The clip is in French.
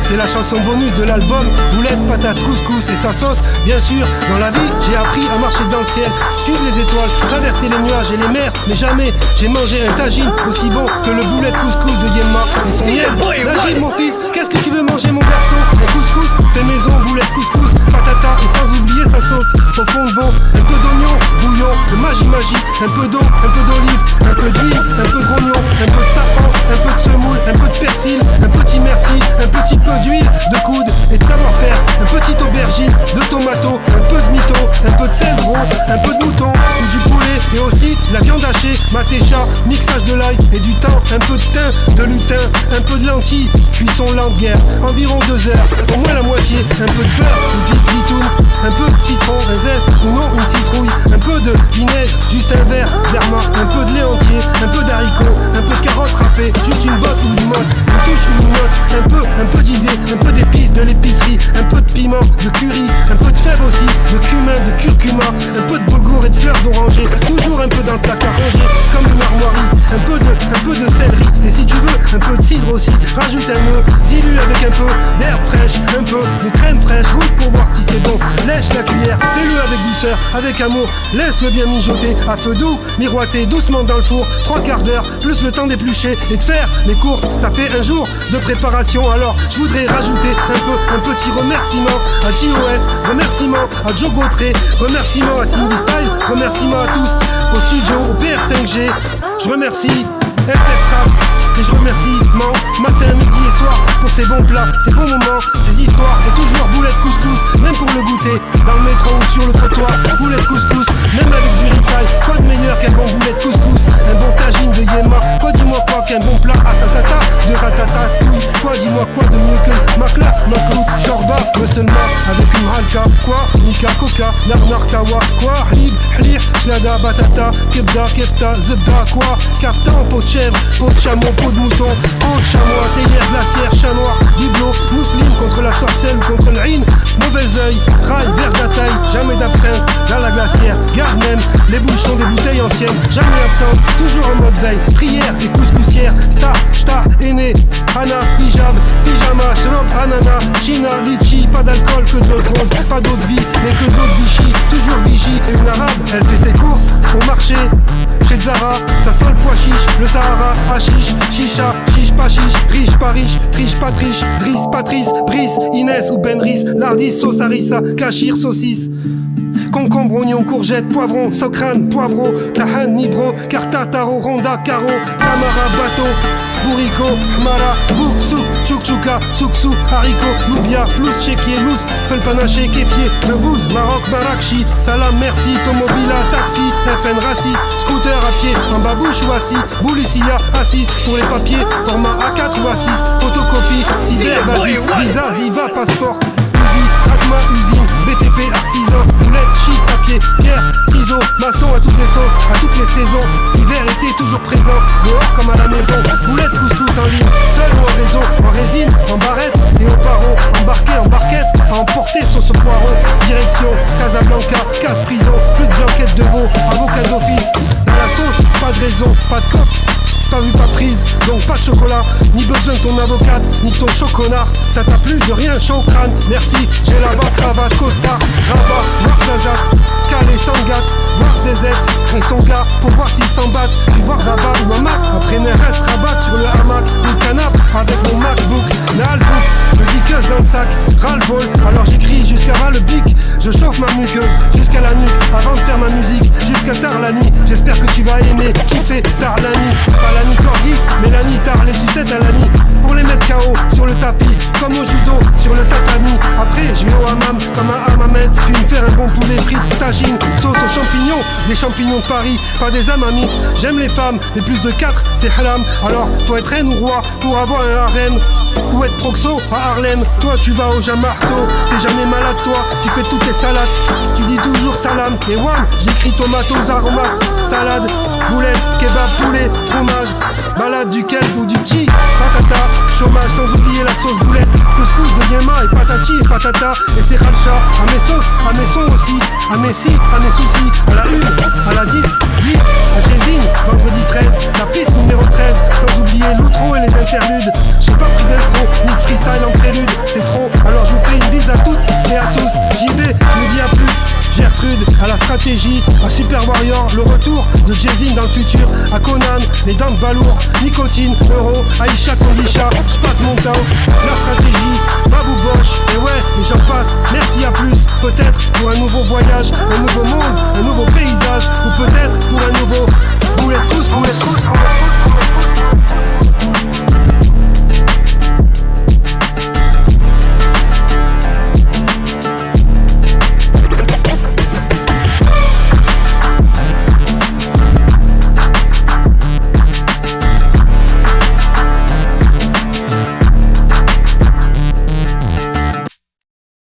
c'est la chanson bonus de l'album. Boulettes, patates, couscous et sa sauce. Bien sûr, dans la vie, j'ai appris à marcher dans le ciel, suivre les étoiles, traverser les nuages et les mers. Mais jamais j'ai mangé un tagine aussi bon que le boulette couscous de Yemma et son miel. Najib, mon fils, qu'est-ce que tu veux manger, mon garçon? Un couscous, fait maison, boulette, couscous, patata et sans oublier sa sauce. Au fond de veau, un peu d'oignon, bouillon, de magie, un peu d'eau, un peu d'olive, un peu d'huile, un peu d'oignon, un peu de safran, un peu de semoule, un peu de persil, un petit merci, un petit peu d'huile, de coude et de savoir-faire, un petit aubergine, de tomato, un peu de mytho, un peu de sel gros, un peu de mouton ou du poulet et aussi de la viande hachée, matécha, mixage de l'ail et du thym, un peu de thym, de lutin, un peu de lentilles, cuisson lente guerre, environ 2 heures, au moins la moitié, un peu de beurre ou de zitoun, un peu de citron, un zeste ou non une citrouille, un peu de vinaigre, juste un verre, zerma, un peu de lait entier, un peu d'haricots, un peu de carottes râpées, juste une botte ou une motte, une touche ou une note, un peu d'idées, un peu d'épices, de l'épicerie, un peu de piment, de curry, un peu de fèves aussi, de cumin, de curcuma, un peu de boulgour et de fleurs d'oranger, toujours un peu dans le placard rangé, comme une armoirie, un peu de céleri, et si tu veux, un peu de cidre aussi, rajoute un nœud, dilue avec un peu d'herbe fraîche, un peu de crème fraîche, goûte pour voir si c'est bon, lèche la cuillère, fais-le avec douceur, avec amour, laisse-le bien mijoter, à feu doux, miroiter doucement dans le four, 3/4 d'heure, plus le temps d'éplucher et de faire les courses, ça fait un jour de préparation, alors je voudrais rajouter un petit remerciement à G.O.S, remerciement à Joe Gautré, remerciement à Cindy Style, remerciement à tous, au studio, au PR5G, je remercie SF Traps, et je remercie matin, midi et soir pour ces bons plats, ces bons moments, ces histoires, et toujours boulette couscous, même pour le goûter, dans le métro ou sur le trottoir, boulette couscous, même avec du ripaille, quoi de meilleur qu'un bon boulette couscous, un bon tagine de Yemma, quoi dis-moi quoi qu'un bon plat à sa tata, de ratatouille, quoi dis-moi quoi de mieux que makla, maklout, shorba, musulman, avec une halka, quoi, nika, coca, narnar, kawa, quoi, halib, halir, shlada, batata, kebda, kefta, zebda, quoi, kaftan, pot de chèvre, pot de chameau, pot de mouton, pot de chamois, théière, glacière, chat noir, bibelot, mousseline contre la sorcelle, contre l'haïn, mauvais œil, rail, verre d'ataille, jamais d'absinthe, dans la glacière, garde même les bouchons des bouteilles anciennes, jamais absente, toujours en mode veille, prière et couscoussière, star, shtar, aîné, hana, hijab, pyjama, shrob, anana, china, litchi, pas d'alcool que de l'eau de rose, pas d'eau de vie, mais que d'eau de Vichy, toujours Vichy, et une arabe, elle fait ses courses au marché, chez Zara, ça sent le pois chiche, le Sahara, hashish, chicha, chiche pas chiche, riche pas riche, triche pas triche, Driss, Patrice, Brice, Inès ou Benris, lardis, sauce harissa, cachir, saucisse. Concombre, oignon, courgette, poivron, socrane, poivreau, tahan, nibro, carta, taro, ronda, caro, tamara, bateau, bourrico, hmara, bouk, souk, tchouk-tchouka, souksou, haricot, loubia, flous, chéquier, louz, felpanaché, kéfier, debouze, Maroc, Marrakchi, salam, merci, tomobila, taxi, FN raciste, scooter à pied, en babouche ou assis, boulicia, assise, pour les papiers, format A4 ou A6, photocopie, cyber, vas-y, visa, ziva, passeport, Rakma, usine, BTP, artisan, boulette, shit, papier, pierre, ciseaux, maçon à toutes les sauces, à toutes les saisons, hiver, été, toujours présent, dehors comme à la maison, boulette, couscous en ligne, seul ou en réseau, en résine, en barrette et au paro, embarqué en barquette, à emporter sauce au poireau, direction, Casablanca, casse-prison, plus de blanquette de veau, avocat d'office, dans la sauce, pas de raison, pas de coque, pas vu, pas prise, donc pas de chocolat, ni besoin de ton avocate, ni ton chocolat. Ça t'a plu de rien, chaud au crâne, merci. J'ai là-bas cravate, costard, rabat, voir Zaza, Calais, Sangat, voir Zezette, et son gars, pour voir s'ils s'embattent. Puis voir Zaba ou Mamak, après ne reste rabat sur le hamac ou le canap, avec mon MacBook, Nalbook, le dickeuse dans le sac, ras-le-bol, alors j'écris jusqu'à ras le bic, je chauffe ma muqueuse jusqu'à la nuque, avant de faire ma musique, jusqu'à tard la nuit, j'espère que tu vas aimer, kiffer tard la nuit, pas la nuit cordi, mais la nuit tard, les sucettes à la nuit, pour les mettre KO sur le tapis, comme au judo, sur le tatami, après je vais au hammam, comme un hammamette, puis me faire un bon poulet frites, tagine, sauce aux champignons, des champignons de Paris, pas des amamites, j'aime les femmes, mais plus de 4, c'est haram, alors faut être reine ou roi, pour avoir un harem, ou être proxo à Harlem, toi tu vas au Jamarto, t'es jamais malade toi, tu fais toutes tes salades, tu dis toujours salam, et wam, j'écris tomatos aromates, salade, boulette, kebab, poulet, fromage, balade du kelp ou du petit, patata, chômage sans oublier la sauce boulette, couscous de Yemma et patati et patata, et c'est khalcha, à mes sauces, à mes sons aussi, à mes si, à mes soucis, à la 1, à la 10, 10, à Jésine, vendredi 13, la piste numéro 13, sans oublier l'outro et les interludes, j'ai pas pris d'intro, ni de freestyle en prélude, de Jay-Z dans le futur. À Conan, les dents de balourd, nicotine, euro, Aïcha, Kondisha, j'passe mon temps. Leur stratégie, Babou Bosch, et ouais, les gens passent, merci à plus. Peut-être pour un nouveau voyage, un nouveau monde, un nouveau pays.